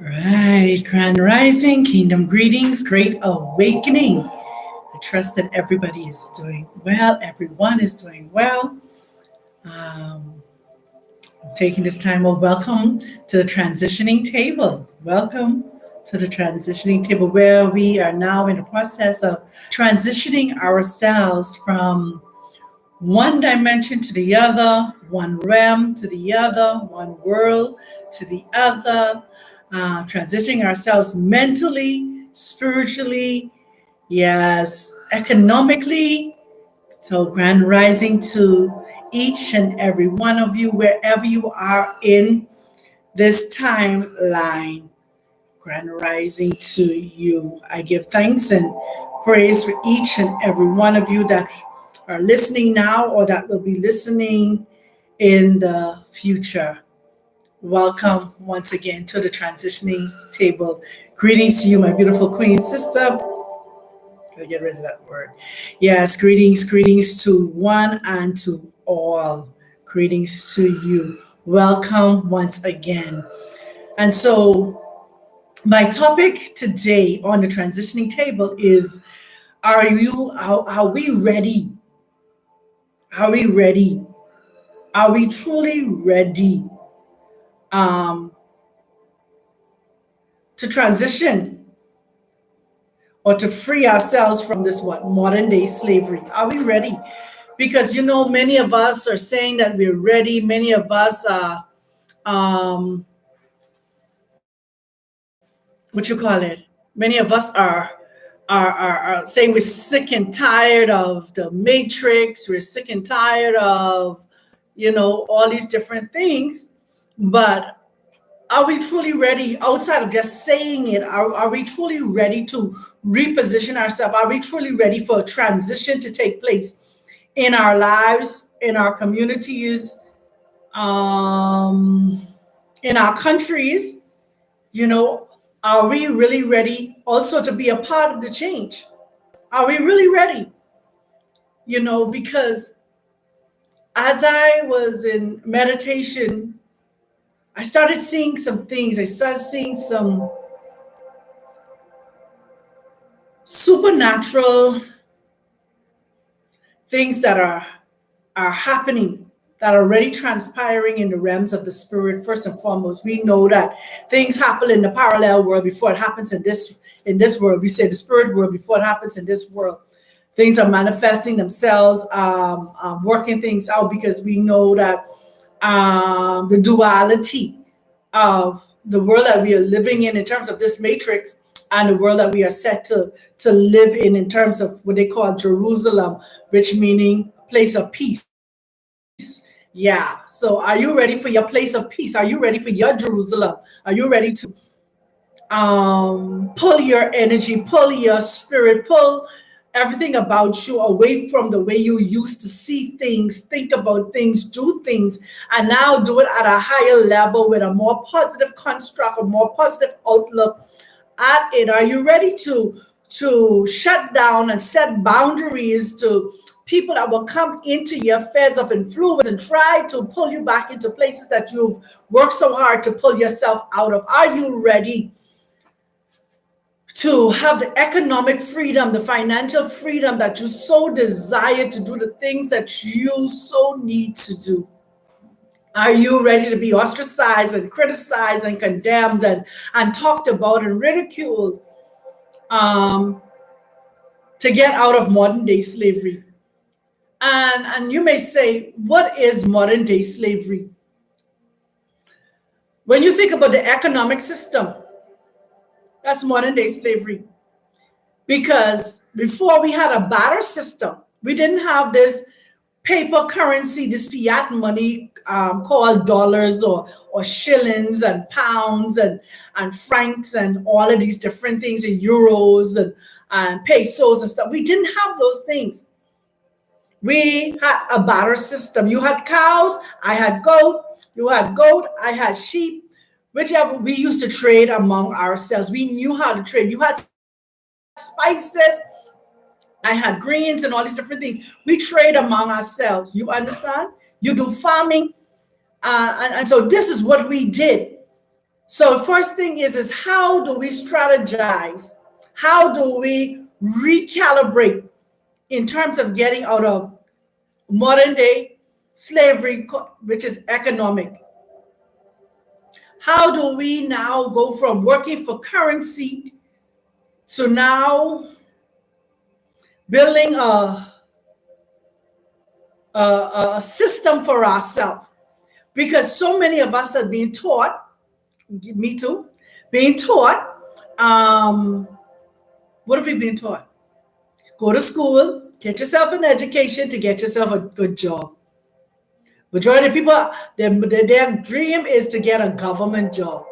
Right, Grand Rising, Kingdom Greetings, Great Awakening. I trust that everybody is doing well, everyone is doing well. Um, I'm taking this time, well, welcome to the transitioning table. Welcome to the transitioning table, where we are now in the process of transitioning ourselves from one dimension to the other, one realm to the other, one world to the other, transitioning ourselves mentally, spiritually, yes, economically. So, grand rising to each and every one of you, wherever you are in this timeline. Grand rising to you. I give thanks and praise for each and every one of you that are listening now or that will be listening in the future. Welcome once again to the transitioning table. Greetings to you, my beautiful queen sister. Gotta get rid of that word. Yes, greetings to one and to all. Greetings to you. Welcome once again. And so, my topic today on the transitioning table is: are we ready? Are we ready? Are we truly ready um, to transition or to free ourselves from this modern day slavery? Are we ready? Because many of us are saying that we're ready. Many of us are um, what you call it? Many of us are saying we're sick and tired of the matrix. We're sick and tired of all these different things. But are we truly ready, outside of just saying it? Are we truly ready to reposition ourselves? Are we truly ready for a transition to take place in our lives, in our communities, um, in our countries? You know, are we really ready also to be a part of the change? Are we really ready? Because as I was in meditation, I started seeing some things. I started seeing some supernatural things that are happening, that are already transpiring in the realms of the spirit. First and foremost, we know that things happen in the parallel world before it happens in this world. We say the spirit world before it happens in this world. Things are manifesting themselves, working things out, because we know that the duality of the world that we are living in terms of this matrix, and the world that we are set to live in terms of what they call Jerusalem, which meaning place of peace. Yeah. So are you ready for your place of peace? Are you ready for your Jerusalem? Are you ready to pull your energy, pull your spirit, pull everything about you away from the way you used to see things, think about things, do things, and now do it at a higher level with a more positive construct, a more positive outlook at it? Are you ready to shut down and set boundaries to people that will come into your affairs of influence and try to pull you back into places that you've worked so hard to pull yourself out of? Are you ready to have the economic freedom, the financial freedom that you so desire to do the things that you so need to do? Are you ready to be ostracized and criticized and condemned and talked about and ridiculed, um, to get out of modern day slavery? And you may say, what is modern day slavery? When you think about the economic system, that's modern day slavery. Because before we had a barter system, we didn't have this paper currency, this fiat money, called dollars or shillings and pounds and francs and all of these different things, and euros and pesos and stuff. We didn't have those things. We had a barter system. You had cows, I had goat. You had goat, I had sheep. Whichever, we used to trade among ourselves. We knew how to trade. You had spices, I had greens and all these different things. We trade among ourselves. You understand? You do farming. And so this is what we did. So first thing is how do we strategize? How do we recalibrate in terms of getting out of modern day slavery, which is economic? How do we now go from working for currency to now building a system for ourselves? Because so many of us are being taught, me too, being taught, what have we been taught? Go to school, get yourself an education to get yourself a good job. Majority of people, their dream is to get a government job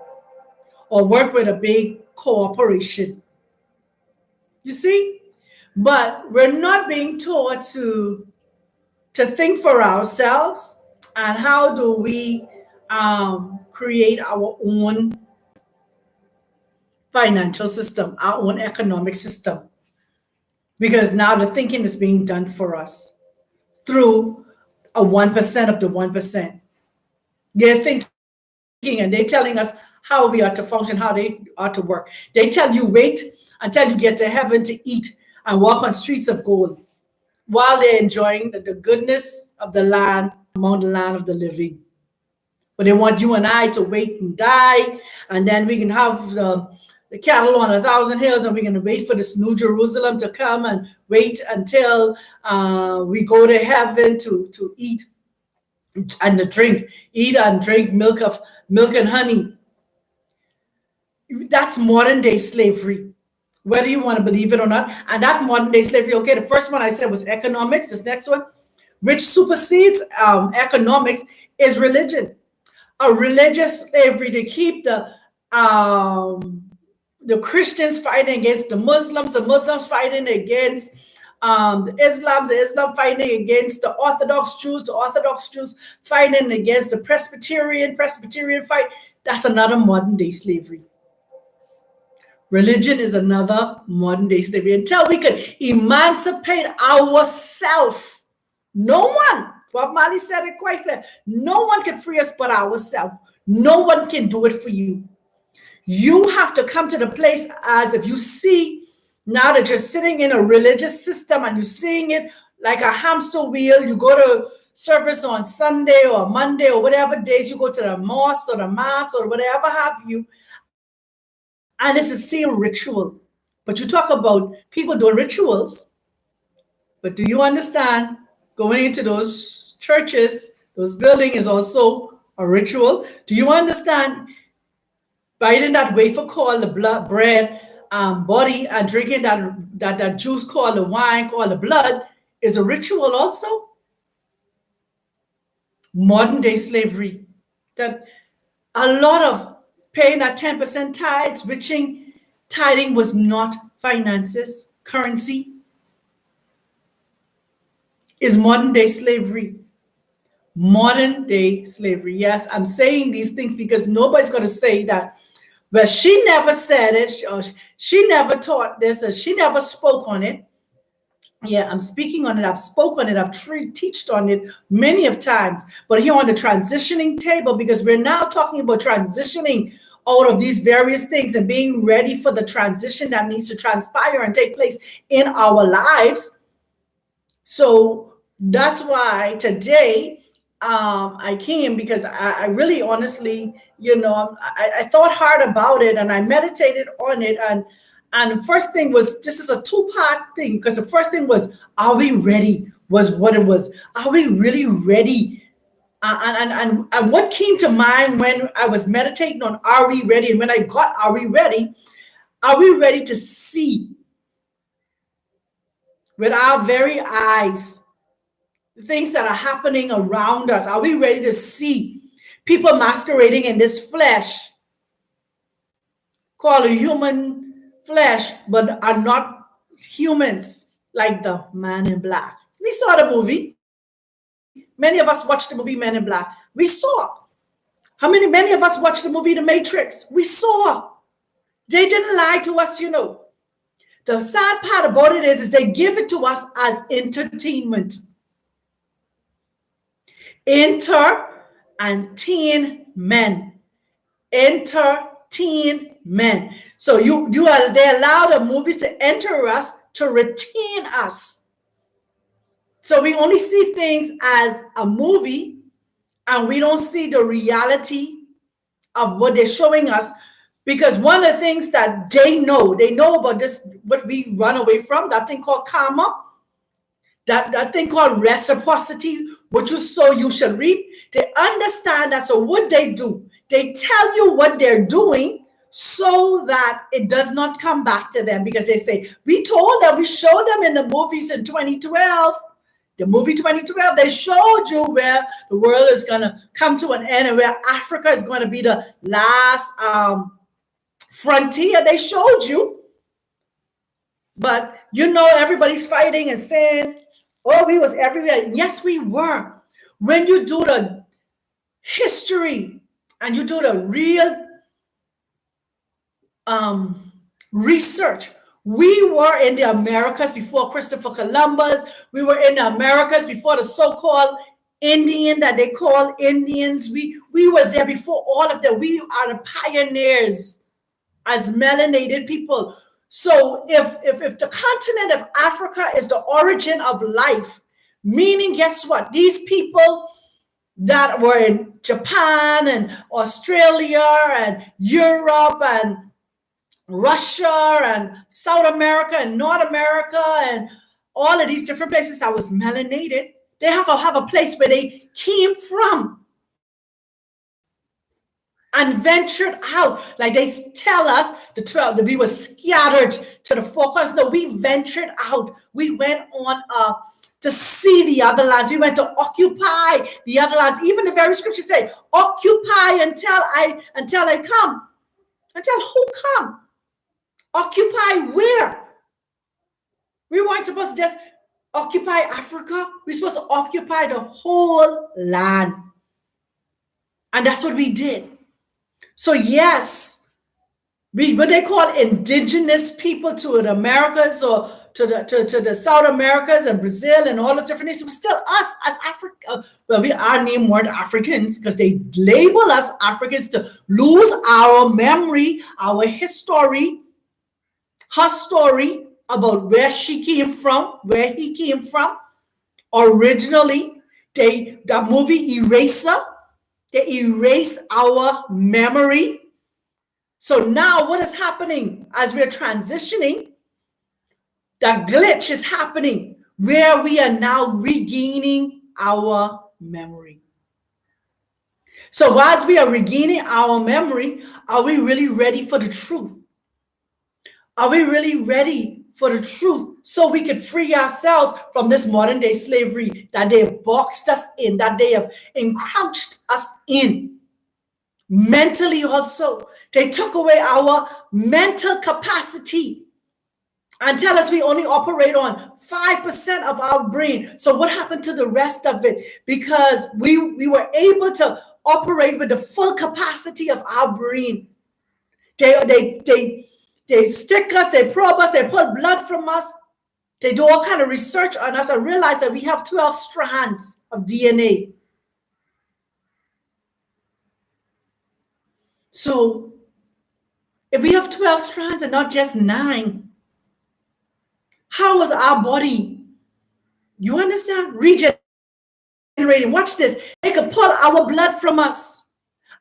or work with a big corporation. You see? But we're not being taught to think for ourselves and how do we create our own financial system, our own economic system. Because now the thinking is being done for us through a 1% of the 1%. They're thinking and they're telling us how we are to function, how they are to work. They tell you wait until you get to heaven to eat and walk on streets of gold while they're enjoying the goodness of the land among the land of the living. But they want you and I to wait and die, and then we can have the cattle on 1,000 hills, and we're going to wait for this New Jerusalem to come and wait until we go to heaven to eat and to drink, eat and drink milk and honey. That's modern day slavery, whether you want to believe it or not. And that modern day slavery, okay, the first one I said was economics. This next one, which supersedes economics, is religion. A religious slavery to keep the Christians fighting against the Muslims fighting against the Islam fighting against the Orthodox Jews fighting against the Presbyterian fight. That's another modern day slavery. Religion is another modern day slavery. Until we could emancipate ourselves, no one, Bob Marley said it quite clear, no one can free us but ourselves. No one can do it for you. You have to come to the place as if you see now that you're sitting in a religious system and you're seeing it like a hamster wheel. You go to service on Sunday or Monday or whatever days you go to the mosque or the mass or whatever have you. And it's the same ritual. But you talk about people doing rituals. But do you understand going into those churches, those buildings is also a ritual? Do you understand biting that wafer called the blood bread body and drinking that juice called the wine called the blood is a ritual also? Modern day slavery. That a lot of paying that 10% tithes, tithing was not finances, currency, is modern day slavery. Modern day slavery. Yes, I'm saying these things because nobody's going to say that, well, she never said it, or she never taught this, or she never spoke on it. Yeah, I'm speaking on it. I've spoken on it. I've teached on it many of times. But here on the transitioning table, because we're now talking about transitioning out of these various things and being ready for the transition that needs to transpire and take place in our lives. So that's why today I came, because I really honestly, I thought hard about it and I meditated on it. And the first thing was, this is a two-part thing, because the first thing was, are we ready? Was what it was. Are we really ready? And what came to mind when I was meditating on are we ready? And when I got are we ready to see with our very eyes the things that are happening around us? Are we ready to see people masquerading in this flesh, called a human flesh, but are not humans, like the Man in Black? We saw the movie. Many of us watched the movie Men in Black. We saw. Many of us watched the movie The Matrix. We saw. They didn't lie to us, The sad part about it is they give it to us as entertainment. Enter and teen men. Entertainment. So they allow the movies to enter us, to retain us. So we only see things as a movie, and we don't see the reality of what they're showing us. Because one of the things that they know about this, what we run away from, that thing called karma, that thing called reciprocity, what you sow, you shall reap. They understand that. So what they do, they tell you what they're doing so that it does not come back to them. Because they say, we told them, we showed them in the movies in 2012. The movie 2012, they showed you where the world is going to come to an end and where Africa is going to be the last frontier. They showed you. But everybody's fighting and saying, oh, we was everywhere. Yes, we were. When you do the history and you do the real research, we were in the Americas before Christopher Columbus. We were in the Americas before the so-called Indian that they call Indians. We were there before all of them. We are the pioneers as melanated people. So if the continent of Africa is the origin of life, meaning, guess what? These people that were in Japan and Australia and Europe and Russia and South America and North America and all of these different places that was melanated, they have to have a place where they came from and ventured out. Like they tell us, the 12, that we were scattered to the four corners. No, we ventured out. We went on to see the other lands. We went to occupy the other lands. Even the very scripture say, occupy until I come. Until who come? Occupy where? We weren't supposed to just occupy Africa. We're supposed to occupy the whole land. And that's what we did. So yes, what they call indigenous people to the Americas or to the South Americas and Brazil and all those different nations, but still us as Africa. Well, our name weren't Africans because they label us Africans to lose our memory, our history, her story about where she came from, where he came from. Originally, that movie Eraser, they erase our memory. So now what is happening as we're transitioning? That glitch is happening where we are now regaining our memory. So as we are regaining our memory, are we really ready for the truth? Are we really ready for the truth so we can free ourselves from this modern day slavery that they have boxed us in, that they have encroached us in? Mentally also, they took away our mental capacity and tell us we only operate on 5% of our brain. So what happened to the rest of it? Because we were able to operate with the full capacity of our brain. They stick us, they probe us, they pull blood from us. They do all kind of research on us and realize that we have 12 strands of DNA. So if we have 12 strands and not just 9, how was our body, you understand, regenerating? Watch this. They could pull our blood from us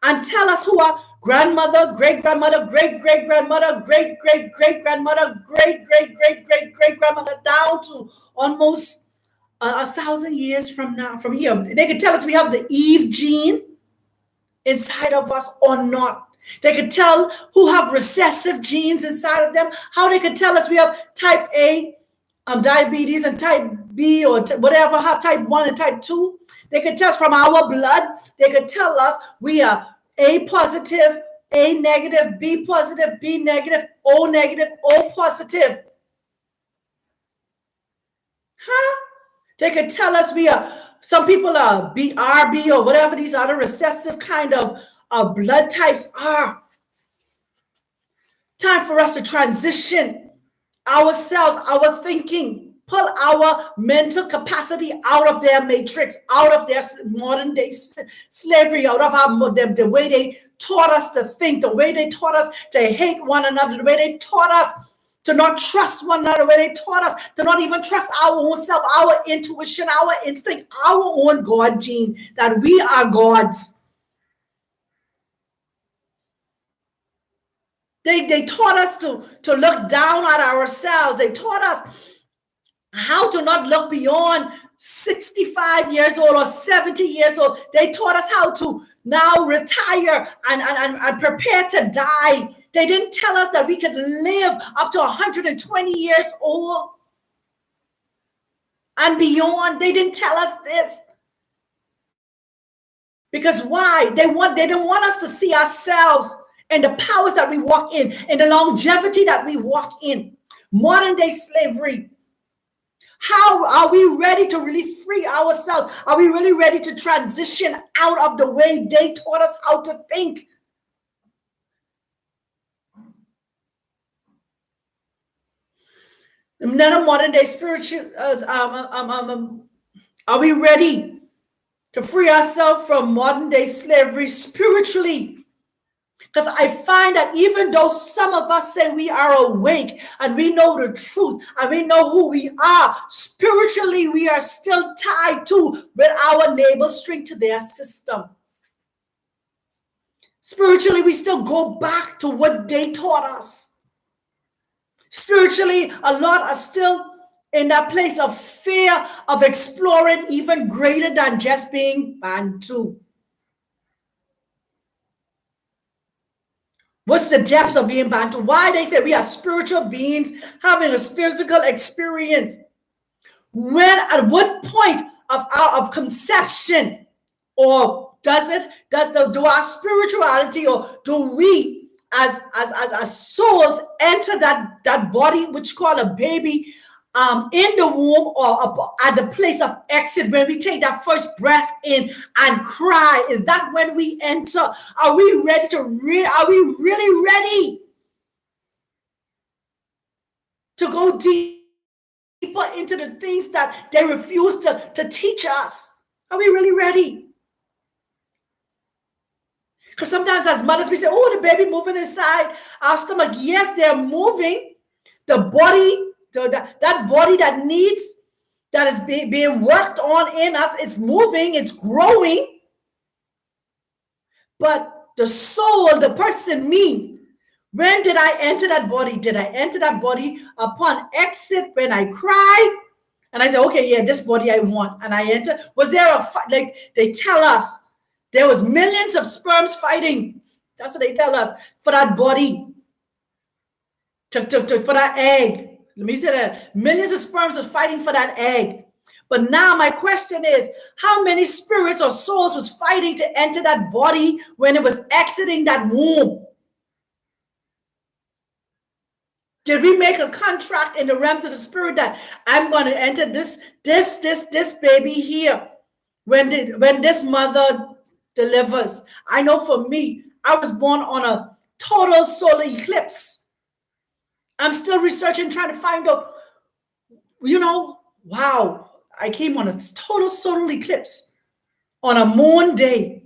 and tell us who our grandmother, great-grandmother, great-great-grandmother, great-great-great-grandmother, great-great-great-great-great-grandmother, down to almost 1,000 years from here. They could tell us we have the Eve gene inside of us or not. They could tell who have recessive genes inside of them. How they could tell us we have type A diabetes and type B or whatever, have type 1 and type 2. They could tell us from our blood. They could tell us we are A positive, A negative, B positive, B negative, O negative, O positive. They could tell us we are, some people are BRB or whatever these other recessive kind of blood types are. Time for us to transition ourselves, our thinking, pull our mental capacity out of their matrix, out of their modern day slavery, out of the way they taught us to think, the way they taught us to hate one another, the way they taught us to not trust one another, the way they taught us to not even trust our own self, our intuition, our instinct, our own God gene, that we are gods. They taught us to look down at ourselves. They taught us how to not look beyond 65 years old or 70 years old. They taught us how to now retire and prepare to die. They didn't tell us that we could live up to 120 years old and beyond. They didn't tell us this. Because why? They didn't want us to see ourselves and the powers that we walk in and the longevity that we walk in. Modern day slavery. How are we ready to really free ourselves? Are we really ready to transition out of the way they taught us how to think? Another modern day spiritual, are we ready to free ourselves from modern day slavery spiritually? Because I find that even though some of us say we are awake and we know the truth and we know who we are, spiritually we are still tied to with our navel string to their system. Spiritually, we still go back to what they taught us. Spiritually, a lot are still in that place of fear of exploring even greater than just being Bantu. What's the depths of being Bantu? Why they say we are spiritual beings having a physical experience? When, at what point of conception, or do our spirituality, or do we as souls enter that body which called a baby in the womb, or at the place of exit when we take that first breath in and cry? Is that when we enter? Are we ready to are we really ready to go deeper into the things that they refuse to teach us? Are we really ready? Because sometimes as mothers we say, oh, the baby moving inside our stomach. Yes, they're moving. The body, that body that needs, that is being worked on in us, it's moving, it's growing. But the soul, the person, me, when did I enter that body? Did I enter that body upon exit when I cry? And I say, okay, yeah, this body I want. And I enter. Was there a fight? Like they tell us, there was millions of sperms fighting. That's what they tell us, for that body, for that egg. Let me say that. Millions of sperms are fighting for that egg. But now my question is, how many spirits or souls was fighting to enter that body when it was exiting that womb? Did we make a contract in the realms of the spirit that I'm going to enter this baby here when this mother delivers? I know for me, I was born on a total solar eclipse. I'm still researching, trying to find out, wow, I came on a total solar eclipse on a moon day.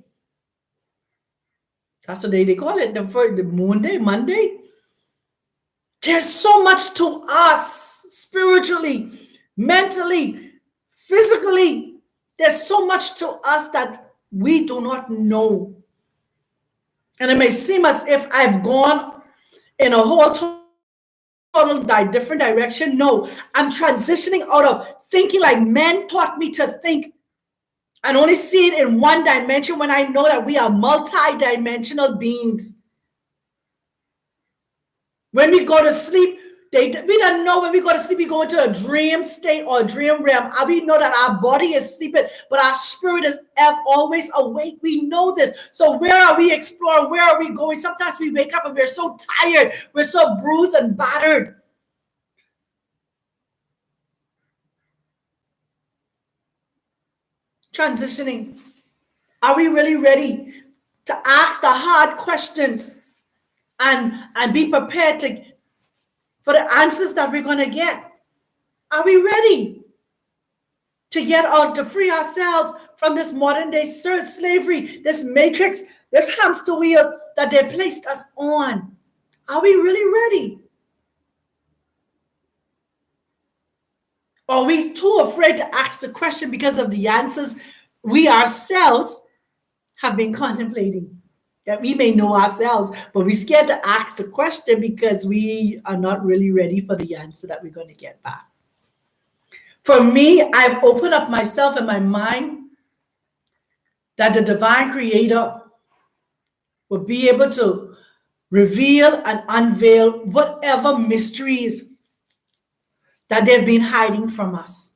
That's what they call it, the moon day, Monday. There's so much to us spiritually, mentally, physically. There's so much to us that we do not know. And it may seem as if I've gone in a whole total different direction. No, I'm transitioning out of thinking like men taught me to think and only see it in one dimension when I know that we are multi-dimensional beings. When we go to sleep, we don't know when we go to sleep, we go into a dream state or a dream realm. We know that our body is sleeping, but our spirit is always awake. We know this. So where are we exploring? Where are we going? Sometimes we wake up and we're so tired. We're so bruised and battered. Transitioning. Are we really ready to ask the hard questions and be prepared for the answers that we're going to get? Are we ready to get out, to free ourselves from this modern day slavery, this matrix, this hamster wheel that they placed us on? Are we really ready? Or are we too afraid to ask the question because of the answers we ourselves have been contemplating? That we may know ourselves, but we're scared to ask the question because we are not really ready for the answer that we're going to get back. For me, I've opened up myself and my mind that the divine creator will be able to reveal and unveil whatever mysteries that they've been hiding from us,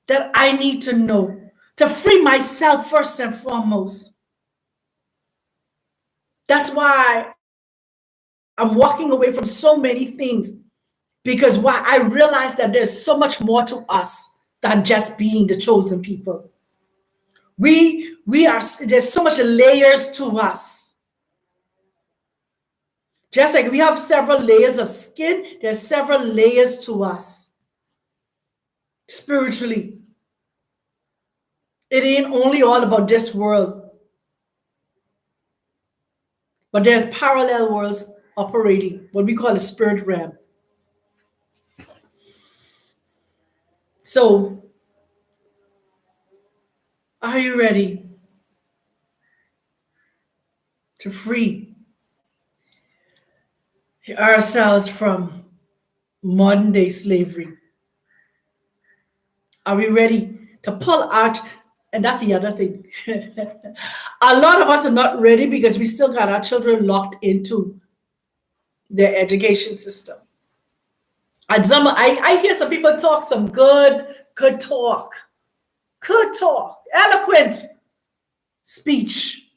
that I need to know to free myself first and foremost. That's why I'm walking away from so many things, because why I realize that there's so much more to us than just being the chosen people. There's so much layers to us. Just like we have several layers of skin, there's several layers to us spiritually. It ain't only all about this world, but there's parallel worlds operating, what we call the spirit realm. So, are you ready to free ourselves from modern day slavery? Are we ready to pull out? And that's the other thing. A lot of us are not ready because we still got our children locked into their education system. And I hear some people talk some good talk, eloquent speech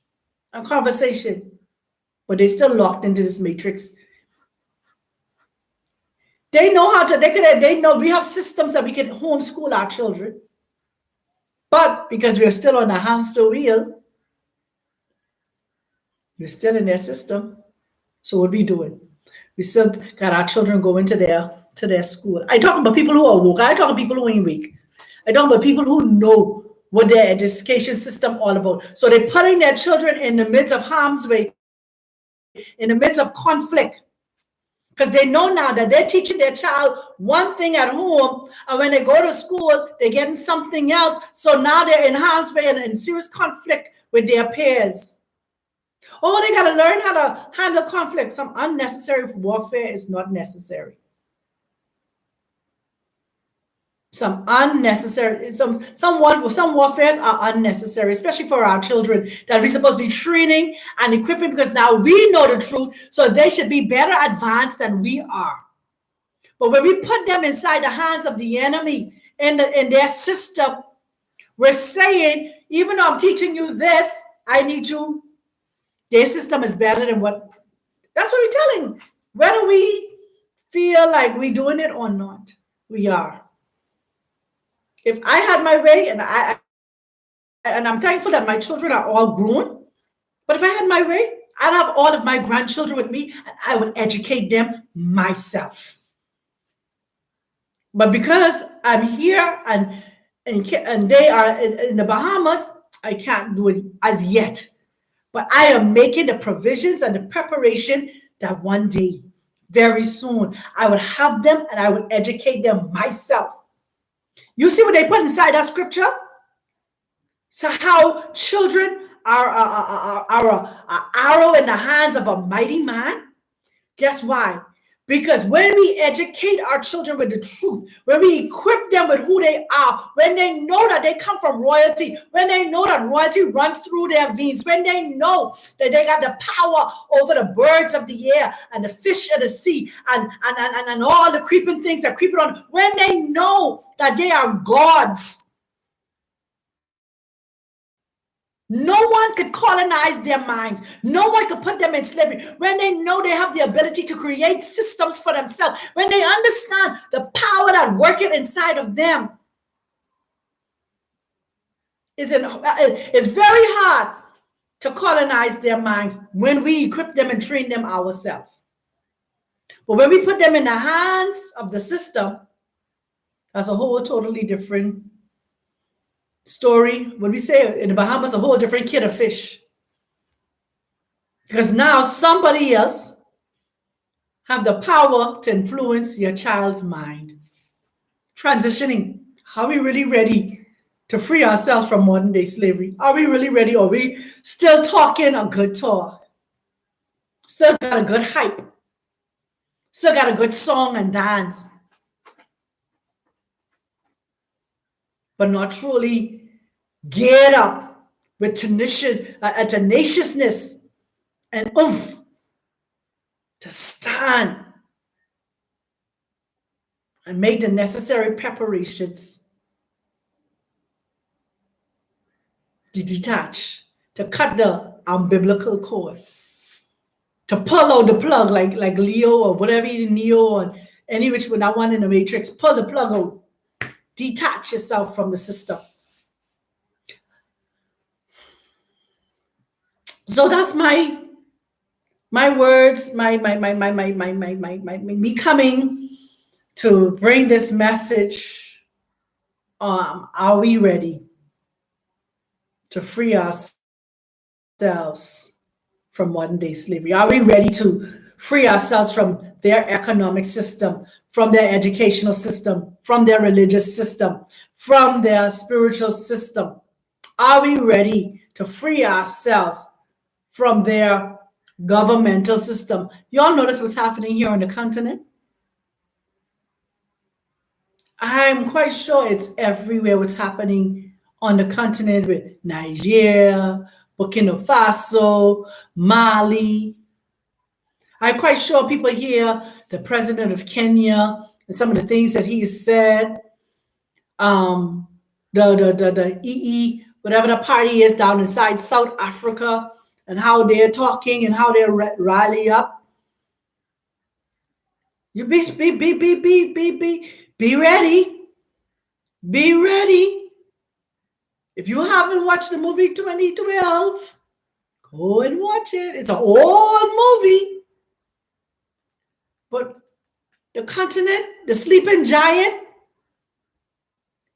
and conversation, but they're still locked into this matrix. They know how to, they know we have systems that we can homeschool our children. But because we're still on a hamster wheel, we're still in their system. So what are we doing? We still got our children going to their school. I talk about people who are woke. I talk about people who ain't weak. I talk about people who know what their education system all about. So they're putting their children in the midst of harm's way, in the midst of conflict, because they know now that they're teaching their child one thing at home, and when they go to school, they're getting something else. So now they're in harm's way and in serious conflict with their peers. Oh, they got to learn how to handle conflict. Some unnecessary warfare is not necessary. Some unnecessary, some warfares are unnecessary, especially for our children that we're supposed to be training and equipping, because now we know the truth, so they should be better advanced than we are. But when we put them inside the hands of the enemy in their system, we're saying, even though I'm teaching you this, I need you. Their system is better than what. That's what we're telling. Whether we feel like we're doing it or not, we are. If I had my way, and I'm thankful that my children are all grown, but if I had my way, I'd have all of my grandchildren with me and I would educate them myself. But because I'm here and they are in the Bahamas, I can't do it as yet. But I am making the provisions and the preparation that one day, very soon, I would have them and I would educate them myself. You see what they put inside that scripture? So how children are an arrow in the hands of a mighty man. Guess why? Because when we educate our children with the truth, when we equip them with who they are, when they know that they come from royalty, when they know that royalty runs through their veins, when they know that they got the power over the birds of the air and the fish of the sea and all the creeping things that creep on, when they know that they are gods, no one could colonize their minds. No one could put them in slavery. When they know they have the ability to create systems for themselves, when they understand the power that working inside of them, it's very hard to colonize their minds when we equip them and train them ourselves. But when we put them in the hands of the system, that's a whole totally different story. When we say in the Bahamas, a whole different kid of fish. Because now somebody else have the power to influence your child's mind. Transitioning. Are we really ready to free ourselves from modern day slavery? Are we really ready? Or are we still talking a good talk? Still got a good hype? Still got a good song and dance? But not truly geared up with tenaciousness and oomph to stand and make the necessary preparations to detach, to cut the umbilical cord, to pull out the plug like Leo or whatever, Neo or any which one, that one in the Matrix, pull the plug out, detach yourself from the system. So that's my words, me coming to bring this message. Are we ready to free ourselves from modern day slavery? Are we ready to free ourselves from their economic system, from their educational system, from their religious system, from their spiritual system? Are we ready to free ourselves from their governmental system? Y'all notice what's happening here on the continent? I'm quite sure it's everywhere what's happening on the continent with Nigeria, Burkina Faso, Mali. I'm quite sure people hear the president of Kenya and some of the things that he said. The EE, whatever the party is down inside South Africa, and how they're talking and how they're rally up. You be ready. Be ready. If you haven't watched the movie 2012, go and watch it. It's an old movie. But the continent, the sleeping giant,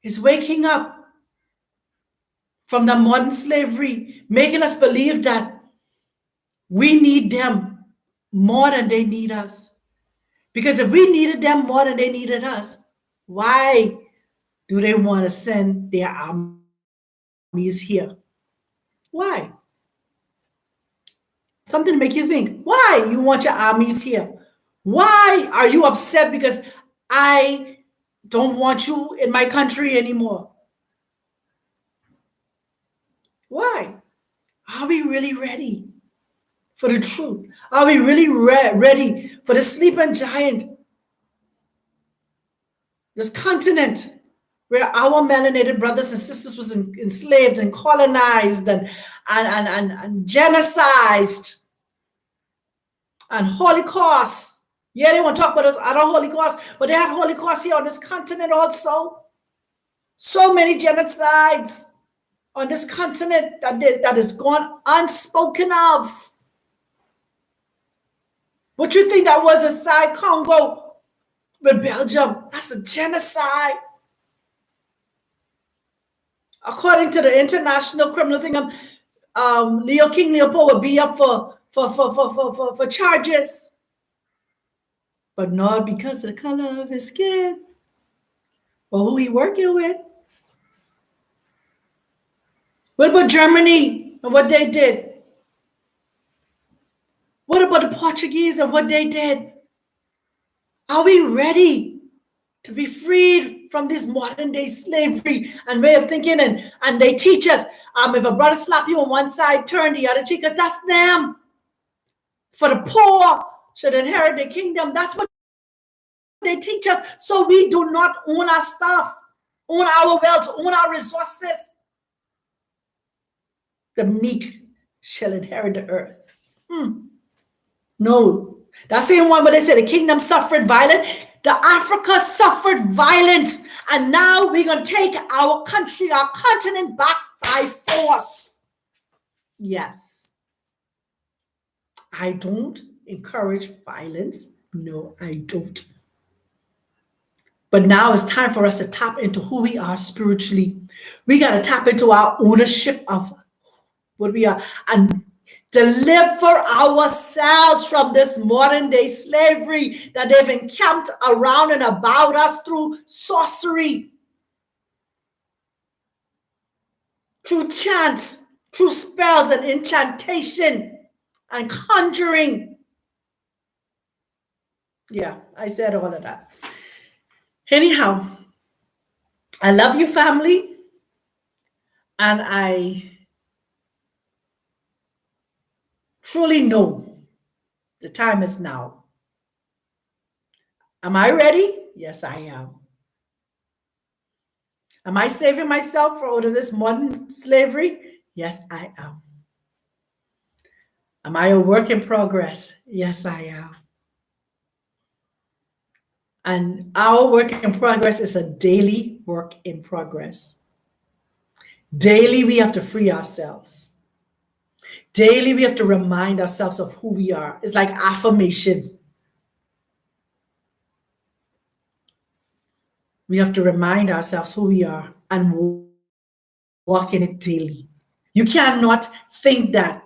is waking up from the modern slavery, making us believe that we need them more than they need us. Because if we needed them more than they needed us, why do they want to send their armies here? Why? Something to make you think. Why you want your armies here? Why are you upset because I don't want you in my country anymore? Why? Are we really ready for the truth? Are we really ready for the sleeping giant? This continent where our melanated brothers and sisters was enslaved and colonized and genocided and Holocaust. Yeah, they want to talk about those other Holocausts, but they had Holocaust here on this continent also. So many genocides on this continent that is gone unspoken of. What you think that was inside Congo with Belgium? That's a genocide. According to the International Criminal thing, King Leopold will be up for charges, but not because of the color of his skin or who he working with. What about Germany and what they did? What about the Portuguese and what they did? Are we ready to be freed from this modern day slavery and way of thinking? And they teach us, if a brother slap you on one side, turn the other cheek, because that's them. For the poor should inherit the kingdom. That's what they teach us. So we do not own our stuff, own our wealth, own our resources. The meek shall inherit the earth. No. That same one where they say the kingdom suffered violence. The Africa suffered violence. And now we're going to take our country, our continent back by force. Yes. I don't encourage violence No, I don't. But now it's time for us to tap into who we are spiritually. We got to tap into our ownership of what we are and deliver ourselves from this modern day slavery that they've encamped around and about us through sorcery, through chants, through spells and incantation and conjuring. Yeah, I said all of that. Anyhow, I love you, family. And I truly know the time is now. Am I ready? Yes, I am. Am I saving myself out of this modern slavery? Yes, I am. Am I a work in progress? Yes, I am. And our work in progress is a daily work in progress. Daily, we have to free ourselves. Daily, we have to remind ourselves of who we are. It's like affirmations. We have to remind ourselves who we are and walk in it daily. You cannot think that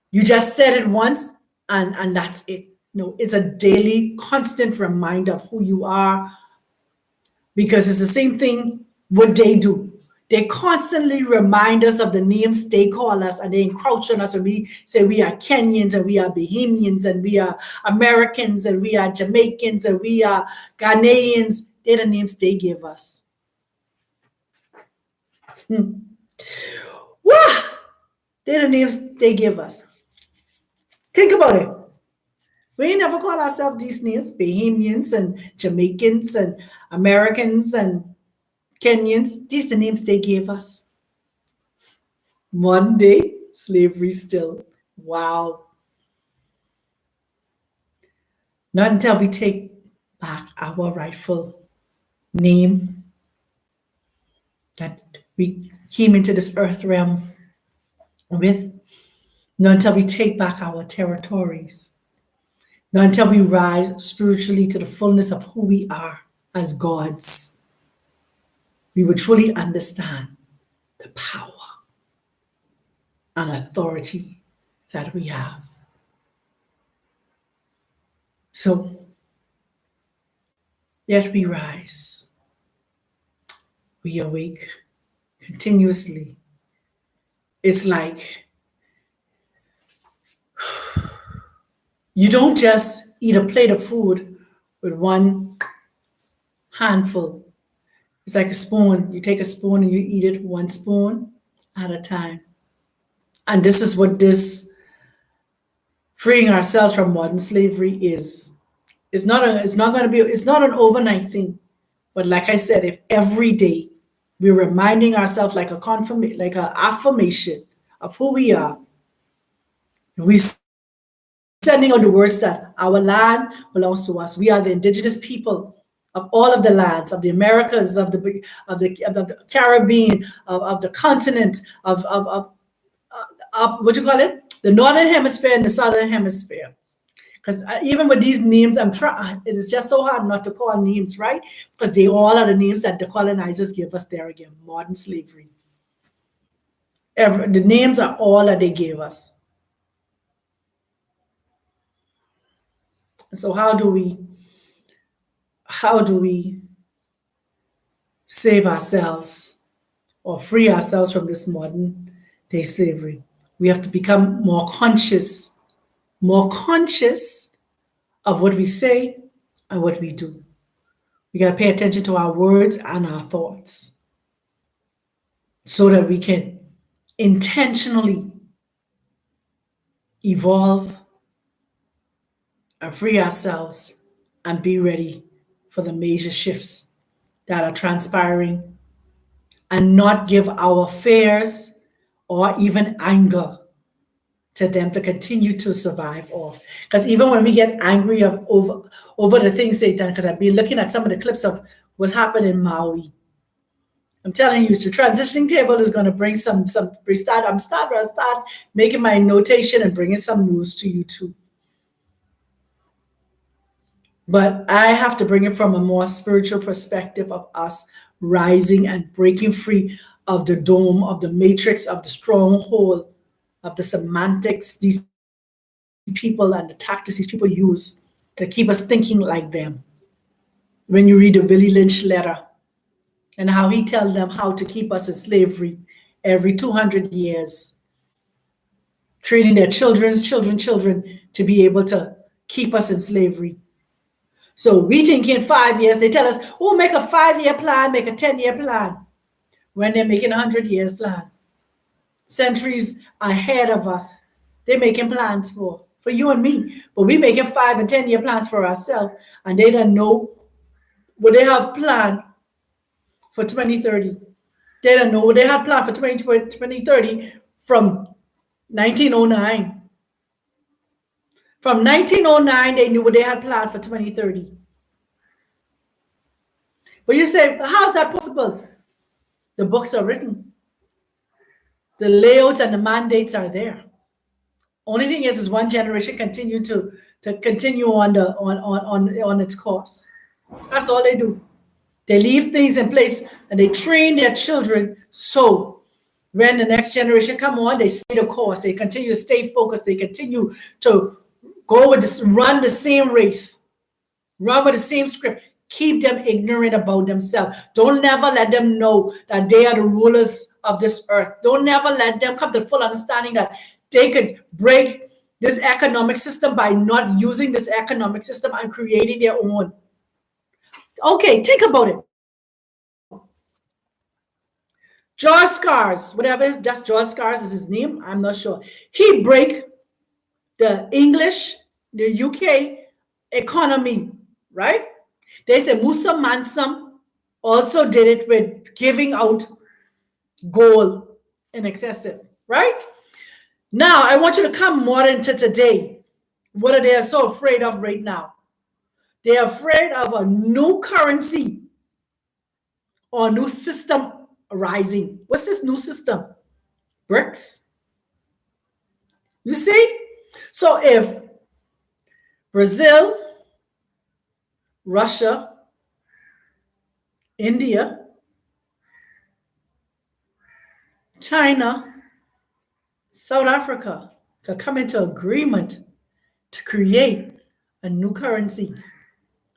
you just said it once and that's it. No, it's a daily, constant reminder of who you are because it's the same thing what they do. They constantly remind us of the names they call us and they encroach on us when we say we are Kenyans and we are Bahamians and we are Americans and we are Jamaicans and we are Ghanaians. They're the names they give us. Wah! They're the names they give us. Think about it. We never call ourselves these names, Bahamians and Jamaicans and Americans and Kenyans. These are the names they gave us. One day, slavery still. Wow. Not until we take back our rightful name that we came into this earth realm with. Not until we take back our territories. Not until we rise spiritually to the fullness of who we are as gods. We will truly understand the power and authority that we have. So, yet we rise. We awake continuously. It's like you don't just eat a plate of food with one handful. It's like a spoon. You take a spoon and you eat it one spoon at a time. And this is what this freeing ourselves from modern slavery is. It's not an overnight thing. But like I said, if every day we're reminding ourselves like like an affirmation of who we are, we sending out the words that our land belongs to us. We are the indigenous people of all of the lands, of the Americas, of the Caribbean, of the continent, of what do you call it? The northern hemisphere and the southern hemisphere. Because even with these names, it is just so hard not to call names, right? Because they all are the names that the colonizers give us there again, modern slavery. The names are all that they gave us. And so how do we save ourselves or free ourselves from this modern day slavery? We have to become more conscious of what we say and what we do. We got to pay attention to our words and our thoughts so that we can intentionally evolve and free ourselves and be ready for the major shifts that are transpiring and not give our fears or even anger to them to continue to survive off. Because even when we get angry over the things they've done, because I've been looking at some of the clips of what's happened in Maui. I'm telling you, the transitioning table is going to bring some restart. I'm start making my notation and bringing some news to you too. But I have to bring it from a more spiritual perspective of us rising and breaking free of the dome, of the matrix, of the stronghold, of the semantics these people and the tactics these people use to keep us thinking like them. When you read the Willie Lynch letter and how he tells them how to keep us in slavery every 200 years, training their children to be able to keep us in slavery. So we think in 5 years, they tell us, oh, make a 5-year plan, make a 10-year plan, when they're making a 100 years plan. Centuries ahead of us, they're making plans for you and me. But we making 5 and 10-year plans for ourselves, and they don't know what they have planned for 2030. They don't know what they had planned for 2030 from 1909. From 1909, they knew what they had planned for 2030. But you say, how's that possible? The books are written. The layouts and the mandates are there. Only thing is one generation continue to continue on its course. That's all they do. They leave things in place and they train their children so when the next generation come on, they stay the course. They continue to stay focused. They continue to go with this, run the same race, run with the same script. Keep them ignorant about themselves. Don't never let them know that they are the rulers of this earth. Don't never let them come to the full understanding that they could break this economic system by not using this economic system and creating their own. Okay, think about it. George Scars, whatever it is, just George Scars is his name. I'm not sure. He break the English, the UK economy, right? They say Musa Mansam also did it with giving out gold in excessive, right? Now, I want you to come more into today. What are they so afraid of right now? They're afraid of a new currency or a new system rising. What's this new system? BRICS. You see? So if Brazil, Russia, India, China, South Africa could come into agreement to create a new currency,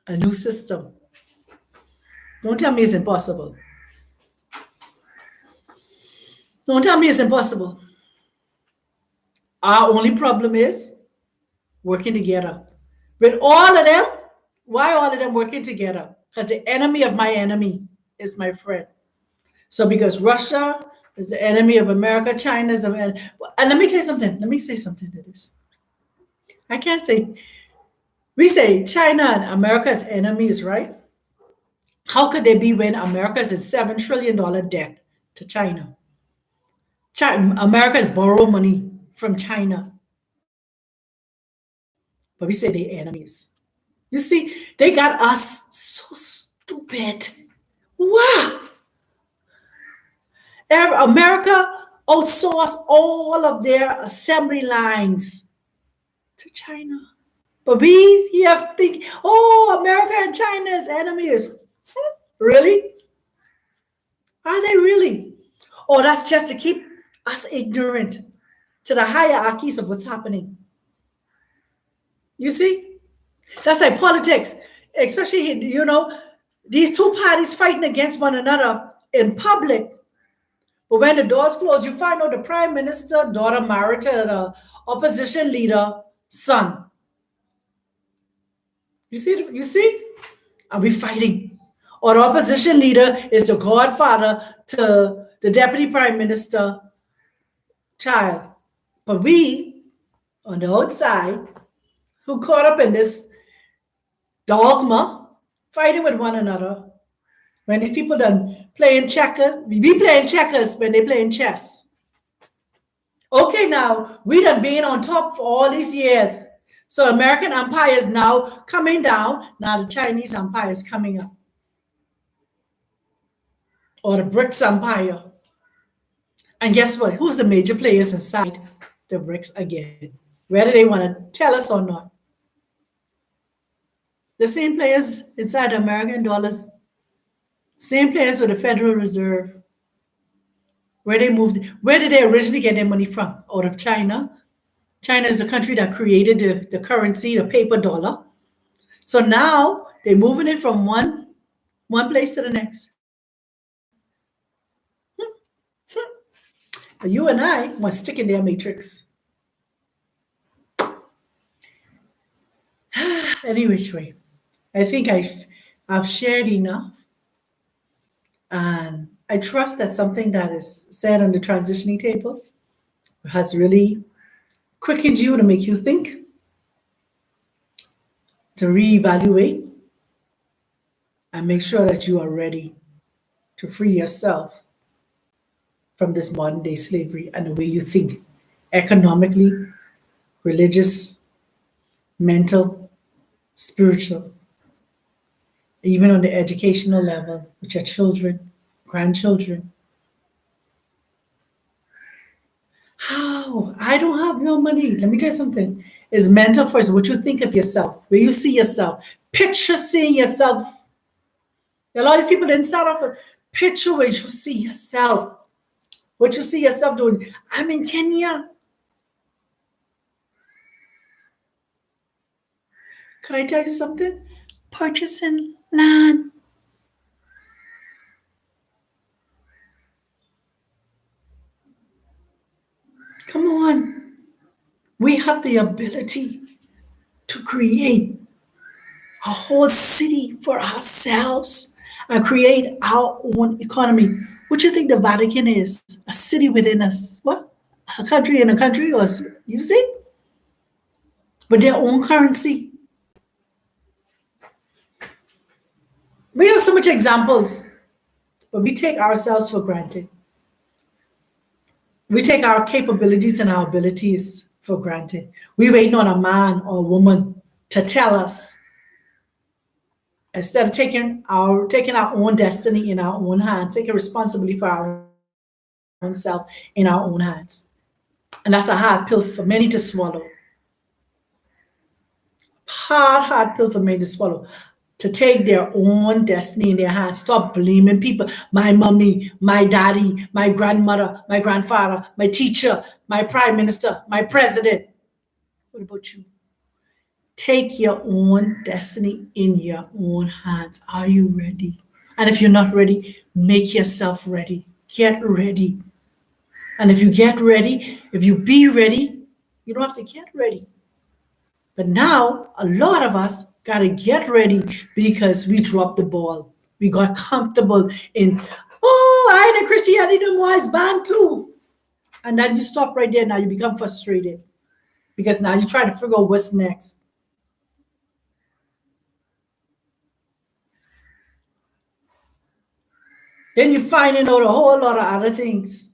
a new system. Don't tell me it's impossible. Don't tell me it's impossible. Our only problem is working together. With all of them, why all of them working together? Because the enemy of my enemy is my friend. So because Russia is the enemy of America, China is the enemy. And let me tell you something. Let me say something to this. I can't say, we say China and America as enemies, right? How could they be when America is in $7 trillion debt to China? America has borrowed money from China. But we say they're enemies. You see, they got us so stupid. Wow. America outsourced all of their assembly lines to China. But we here think, oh, America and China is enemies. Really? Are they really? Or that's just to keep us ignorant to the hierarchies of what's happening. You see? That's like politics, especially, these two parties fighting against one another in public. But when the doors close, you find out the prime minister daughter married to the opposition leader son. You see? Are we fighting? Or the opposition leader is the godfather to the deputy prime minister child. But we, on the outside, who caught up in this dogma, fighting with one another. When these people done playing checkers, we be playing checkers when they playing chess. Okay, now, we done been on top for all these years. So American empire is now coming down. Now the Chinese empire is coming up. Or the BRICS empire. And guess what? Who's the major players inside the BRICS again? Whether they want to tell us or not. The same players inside the American dollars, same players with the Federal Reserve, where they moved, where did they originally get their money from? Out of China. China is the country that created the currency, the paper dollar. So now they're moving it from one place to the next. But you and I must stick in their matrix. Any which way. I think I've shared enough. And I trust that something that is said on the transitioning table has really quickened you to make you think, to reevaluate, and make sure that you are ready to free yourself from this modern day slavery and the way you think economically, religious, mental, spiritual, even on the educational level with your children, grandchildren. How? I don't have no money. Let me tell you something. It's mental first. What you think of yourself, where you see yourself. Picture seeing yourself. A lot of these people didn't start off with picture where you see yourself. What you see yourself doing. I'm in Kenya. Can I tell you something? Purchasing land. Come on. We have the ability to create a whole city for ourselves and create our own economy. What do you think the Vatican is? A city within us. What? A country in a country, or you see? With their own currency. We have so much examples, but we take ourselves for granted. We take our capabilities and our abilities for granted. We wait on a man or a woman to tell us instead of taking our own destiny in our own hands, taking responsibility for our own self in our own hands. And that's a hard pill for many to swallow. Hard pill for many to swallow. To take their own destiny in their hands. Stop blaming people. My mommy, my daddy, my grandmother, my grandfather, my teacher, my prime minister, my president. What about you? Take your own destiny in your own hands. Are you ready? And if you're not ready, make yourself ready. Get ready. And if you get ready, if you be ready, you don't have to get ready. But now, a lot of us got to get ready because we dropped the ball. We got comfortable in, oh, I ain't a Christianity no more, it's banned too. And then you stop right there. Now you become frustrated because now you're trying to figure out what's next. Then you're finding out a whole lot of other things.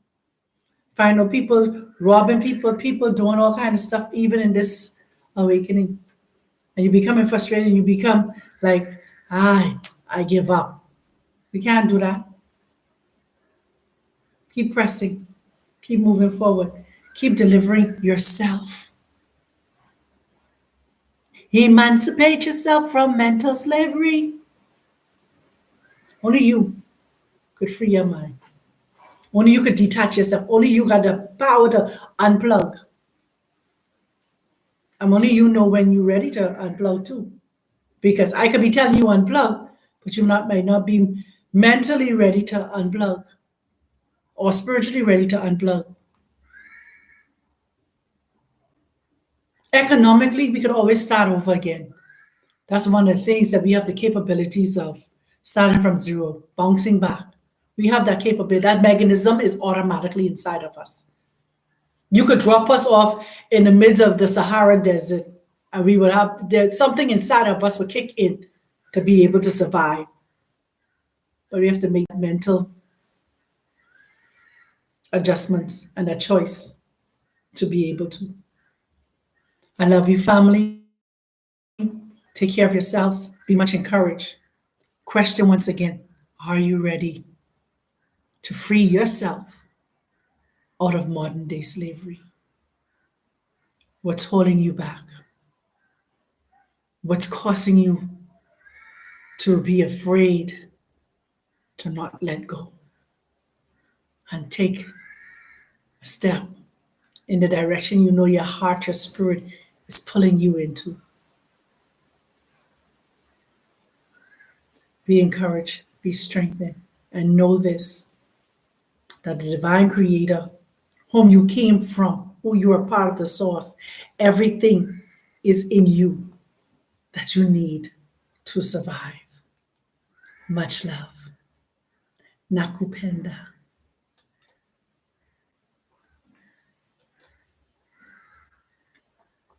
Find out people robbing people, people doing all kind of stuff, even in this awakening. And you becoming frustrated and you become like, I give up. We can't do that. Keep pressing, keep moving forward, keep delivering yourself. Emancipate yourself from mental slavery. Only you could free your mind. Only you could detach yourself. Only you got the power to unplug. And only you know when you're ready to unplug too. Because I could be telling you unplug, but you might not be mentally ready to unplug or spiritually ready to unplug. Economically, we could always start over again. That's one of the things that we have the capabilities of starting from zero, bouncing back. We have that capability. That mechanism is automatically inside of us. You could drop us off in the midst of the Sahara Desert, and we would have something inside of us would kick in to be able to survive. But we have to make mental adjustments and a choice to be able to. I love you, family. Take care of yourselves. Be much encouraged. Question once again, are you ready to free yourself out of modern day slavery? What's holding you back? What's causing you to be afraid to not let go and take a step in the direction you know your heart, your spirit is pulling you into. Be encouraged, be strengthened, and know this, that the divine creator, whom you came from, who you are part of the source, everything is in you that you need to survive. Much love. Nakupenda.